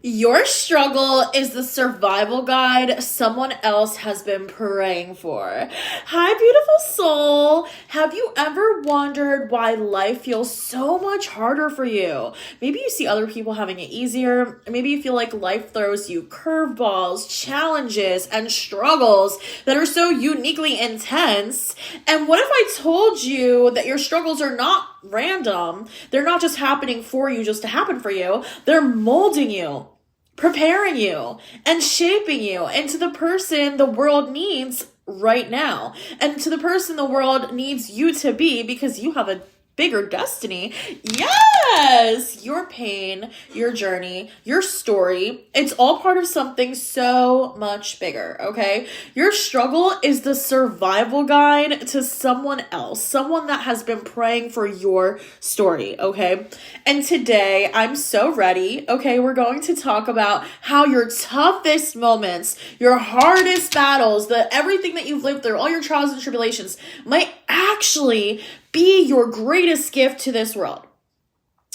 Your struggle is the survival guide someone else has been praying for. Hi, beautiful soul. Have you ever wondered why life feels so much harder for you? Maybe you see other people having it easier. Maybe you feel like life throws you curveballs, challenges, and struggles that are so uniquely intense. And what if I told you that your struggles are not random? They're not just happening for you just to happen for you. They're molding you, preparing you, and shaping you into the person the world needs right now, and to the person the world needs you to be, because you have a bigger destiny. Yes! Your pain, your journey, your story, it's all part of something so much bigger, okay? Your struggle is the survival guide to someone else, someone that has been praying for your story, okay? And today, I'm so ready, okay? We're going to talk about how your toughest moments, your hardest battles, everything that you've lived through, all your trials and tribulations might actually be your greatest gift to this world.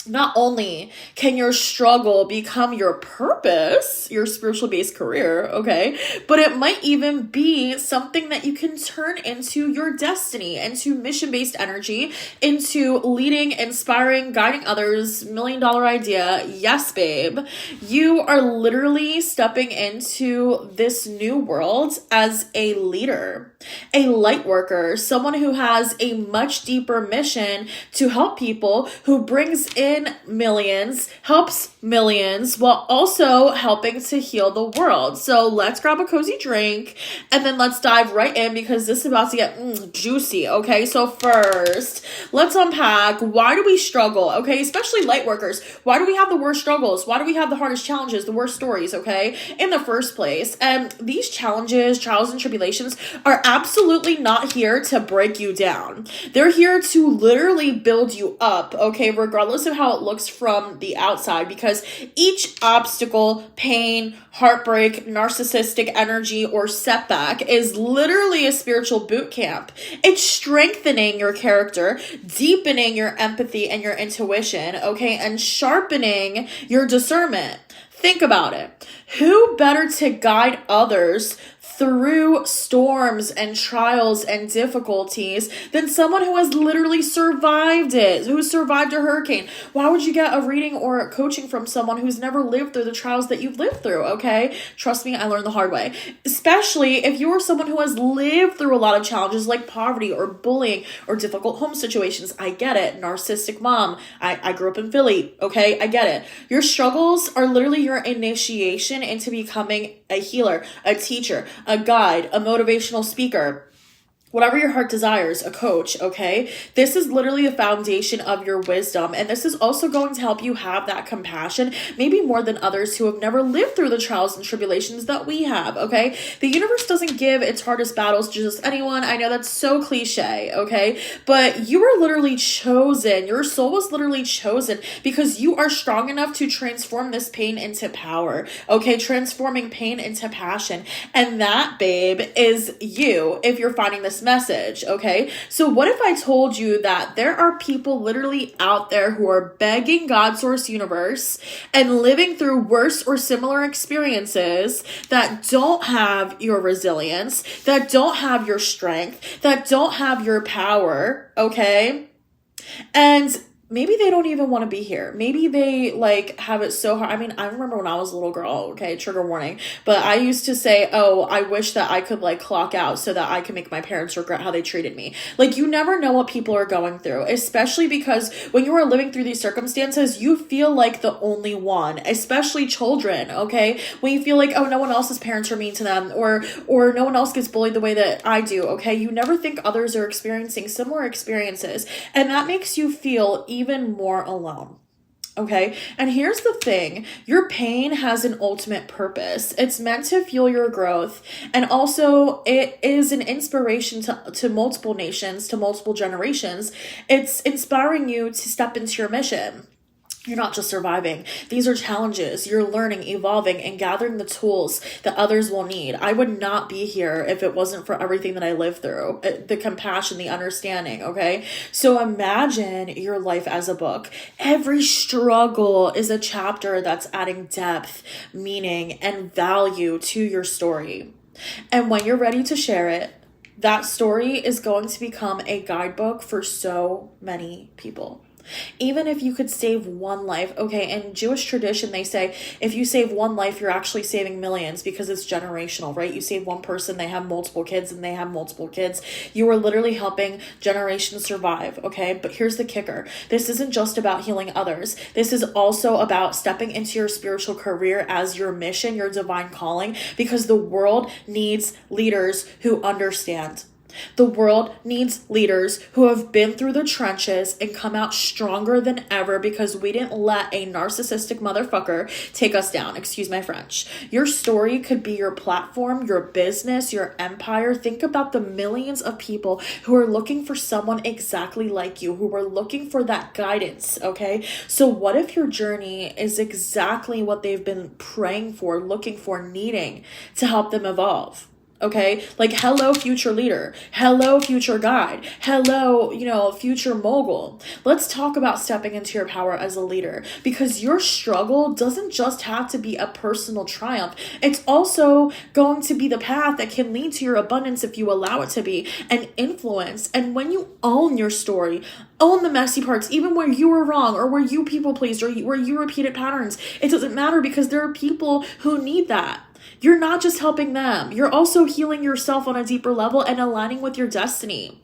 Not only can your struggle become your purpose, your spiritual based career, okay, but it might even be something that you can turn into your destiny, into mission based energy, into leading, inspiring, guiding others, $1,000,000 idea. Yes, babe. You are literally stepping into this new world as a leader, a light worker, someone who has a much deeper mission to help people, who brings in millions, helps millions, while also helping to heal the world. So let's grab a cozy drink and then let's dive right in, because this is about to get juicy, okay? So first, let's unpack, why do we struggle, okay? Especially light workers. Why do we have the worst struggles? Why do we have the hardest challenges, the worst stories, okay, in the first place? And these challenges, trials, and tribulations are absolutely not here to break you down. They're here to literally build you up, okay, regardless of how it looks from the outside, because each obstacle, pain, heartbreak, narcissistic energy, or setback is literally a spiritual boot camp. It's strengthening your character, deepening your empathy and your intuition, okay, and sharpening your discernment. Think about it. Who better to guide others through storms and trials and difficulties than someone who has literally survived it, who survived a hurricane? Why would you get a reading or coaching from someone who's never lived through the trials that you've lived through, okay? Trust me, I learned the hard way. Especially if you are someone who has lived through a lot of challenges like poverty or bullying or difficult home situations. I get it. Narcissistic mom. I grew up in Philly, okay? I get it. Your struggles are literally your initiation into becoming a healer, a teacher, a guide, a motivational speaker, whatever your heart desires, a coach, okay? This is literally the foundation of your wisdom. And this is also going to help you have that compassion, maybe more than others who have never lived through the trials and tribulations that we have, okay? The universe doesn't give its hardest battles to just anyone. I know that's so cliche, okay? But you were literally chosen. Your soul was literally chosen because you are strong enough to transform this pain into power, okay? Transforming pain into passion. And that, babe, is you, if you're finding this message, okay? So what if I told you that there are people literally out there who are begging God, Source, Universe, and living through worse or similar experiences that don't have your resilience, that don't have your strength, that don't have your power, okay? And maybe they don't even want to be here. Maybe they have it so hard. I mean, I remember when I was a little girl, okay, trigger warning, but I used to say, oh, I wish that I could clock out so that I could make my parents regret how they treated me. You never know what people are going through, especially because when you are living through these circumstances, you feel like the only one, especially children, okay? When you feel like, oh, no one else's parents are mean to them, or no one else gets bullied the way that I do, okay? You never think others are experiencing similar experiences, and that makes you feel even more alone. Okay. And here's the thing. Your pain has an ultimate purpose. It's meant to fuel your growth. And also it is an inspiration to multiple nations, to multiple generations. It's inspiring you to step into your mission. You're not just surviving. These are challenges. You're learning, evolving, and gathering the tools that others will need. I would not be here if it wasn't for everything that I lived through, the compassion, the understanding, okay? So imagine your life as a book. Every struggle is a chapter that's adding depth, meaning, and value to your story. And when you're ready to share it, that story is going to become a guidebook for so many people. Even if you could save one life, okay, in Jewish tradition, they say if you save one life, you're actually saving millions because it's generational, right? You save one person, they have multiple kids, and they have multiple kids. You are literally helping generations survive, okay? But here's the kicker. This isn't just about healing others. This is also about stepping into your spiritual career as your mission, your divine calling, because the world needs leaders who understand. The world needs leaders who have been through the trenches and come out stronger than ever because we didn't let a narcissistic motherfucker take us down. Excuse my French. Your story could be your platform, your business, your empire. Think about the millions of people who are looking for someone exactly like you, who are looking for that guidance, okay? So what if your journey is exactly what they've been praying for, looking for, needing to help them evolve? Okay, like hello, future leader. Hello, future guide. Hello, future mogul. Let's talk about stepping into your power as a leader, because your struggle doesn't just have to be a personal triumph. It's also going to be the path that can lead to your abundance if you allow it to be, and influence. And when you own your story, own the messy parts, even where you were wrong or where you people pleased or where you repeated patterns, it doesn't matter because there are people who need that. You're not just helping them. You're also healing yourself on a deeper level and aligning with your destiny.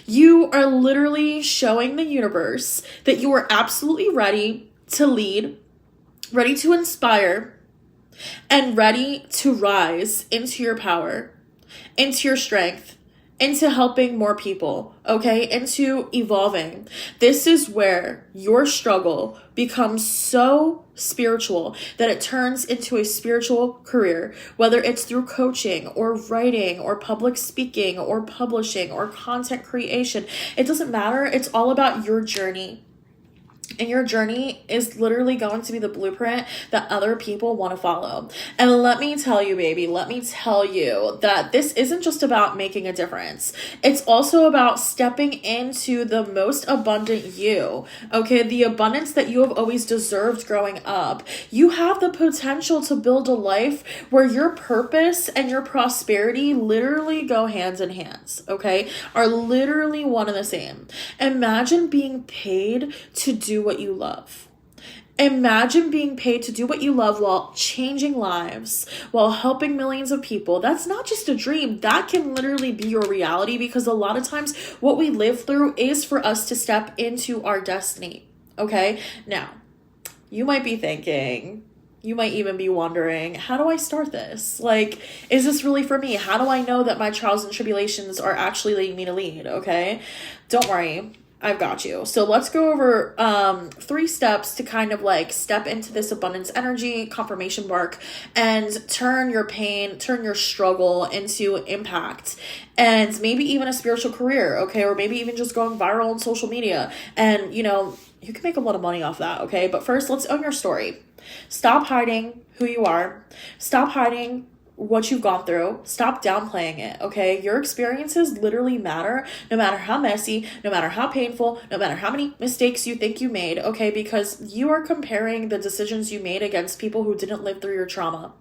You are literally showing the universe that you are absolutely ready to lead, ready to inspire, and ready to rise into your power, into your strength, into helping more people, okay? Into evolving. This is where your struggle becomes so spiritual that it turns into a spiritual career, whether it's through coaching or writing or public speaking or publishing or content creation. It doesn't matter. It's all about your journey. And your journey is literally going to be the blueprint that other people want to follow. And let me tell you, baby, let me tell you that this isn't just about making a difference. It's also about stepping into the most abundant you, okay? The abundance that you have always deserved growing up. You have the potential to build a life where your purpose and your prosperity literally go hands in hands, okay? Are literally one and the same. Imagine being paid to do what you love. Imagine being paid to do what you love while changing lives, while helping millions of people. That's not just a dream. That can literally be your reality, because a lot of times what we live through is for us to step into our destiny. Okay? Now, you might be thinking, you might even be wondering, how do I start this? Like, is this really for me? How do I know that my trials and tribulations are actually leading me to lead? Okay? Don't worry. I've got you. So let's go over 3 steps to kind of like step into this abundance energy, confirmation bark, and turn your pain, turn your struggle into impact, and maybe even a spiritual career, okay? Or maybe even just going viral on social media. And, you can make a lot of money off that, okay? But first, let's own your story. Stop hiding who you are. Stop hiding what you've gone through. Stop downplaying it, okay? Your experiences literally matter, no matter how messy, no matter how painful, no matter how many mistakes you think you made, okay? Because you are comparing the decisions you made against people who didn't live through your trauma.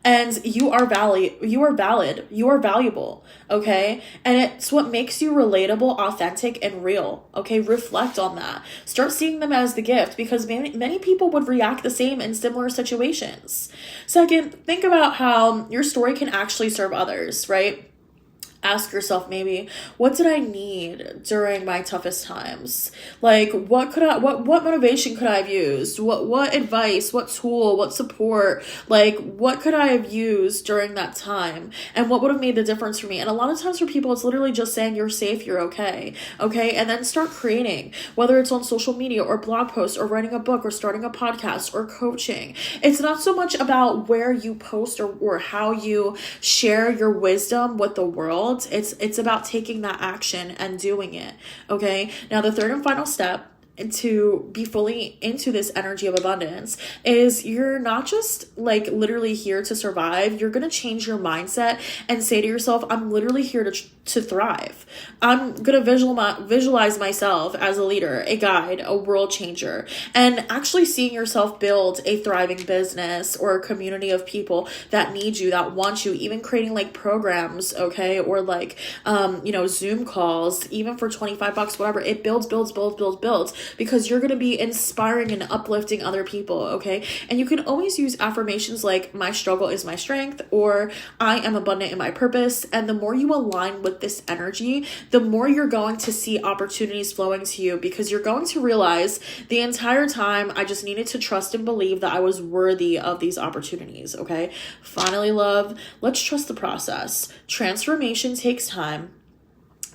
And you are valid, you are valuable, okay? And it's what makes you relatable, authentic, and real, okay? Reflect on that. Start seeing them as the gift, because many people would react the same in similar situations. Second, think about how your story can actually serve others, right? Ask yourself maybe, what did I need during my toughest times? Like, what motivation could I have used? What advice, what tool, what support, like, what could I have used during that time? And what would have made the difference for me? And a lot of times for people, it's literally just saying you're safe, you're okay. Okay. And then start creating, whether it's on social media or blog posts or writing a book or starting a podcast or coaching. It's not so much about where you post or how you share your wisdom with the world. It's about taking that action and doing it. Okay. Now, the third and final step to be fully into this energy of abundance is you're not just like literally here to survive. You're going to change your mindset and say to yourself, I'm literally here to thrive. I'm going to visualize myself as a leader, a guide, a world changer, and actually seeing yourself build a thriving business or a community of people that need you, that want you, even creating like programs, okay, or like Zoom calls, even for $25, whatever. It builds, because you're going to be inspiring and uplifting other people, okay? And you can always use affirmations like, my struggle is my strength, or I am abundant in my purpose. And the more you align with this energy, the more you're going to see opportunities flowing to you, because you're going to realize the entire time I just needed to trust and believe that I was worthy of these opportunities, okay? Finally, love, let's trust the process. Transformation takes time.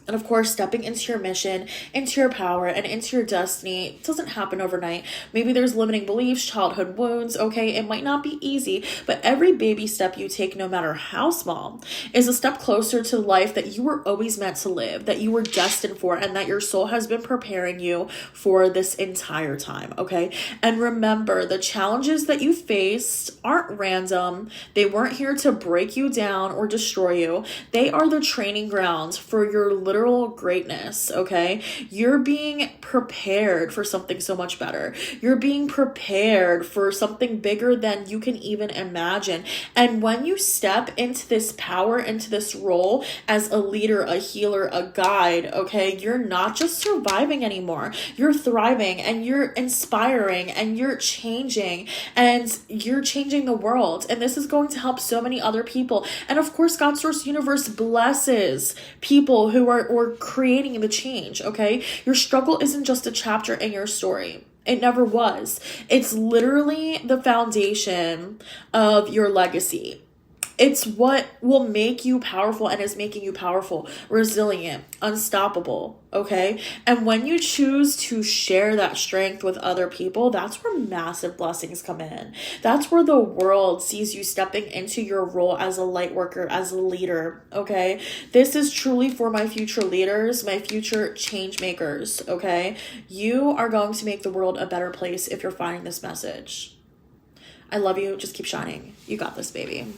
And of course, stepping into your mission, into your power, and into your destiny doesn't happen overnight. Maybe there's limiting beliefs, childhood wounds, okay? It might not be easy, but every baby step you take, no matter how small, is a step closer to the life that you were always meant to live, that you were destined for, and that your soul has been preparing you for this entire time, okay? And remember, the challenges that you faced aren't random. They weren't here to break you down or destroy you. They are the training grounds for your literal greatness, okay? You're being prepared for something so much better. You're being prepared for something bigger than you can even imagine. And when you step into this power, into this role as a leader, a healer, a guide, okay, you're not just surviving anymore. You're thriving, and you're inspiring, and you're changing, and you're changing the world. And this is going to help so many other people. And of course, God Source Universe blesses people who are creating the change, okay? Your struggle isn't just a chapter in your story. It never was. It's literally the foundation of your legacy. It's what will make you powerful and is making you powerful, resilient, unstoppable, okay? And when you choose to share that strength with other people, that's where massive blessings come in. That's where the world sees you stepping into your role as a light worker, as a leader, okay? This is truly for my future leaders, my future change makers, okay? You are going to make the world a better place if you're finding this message. I love you. Just keep shining. You got this, baby.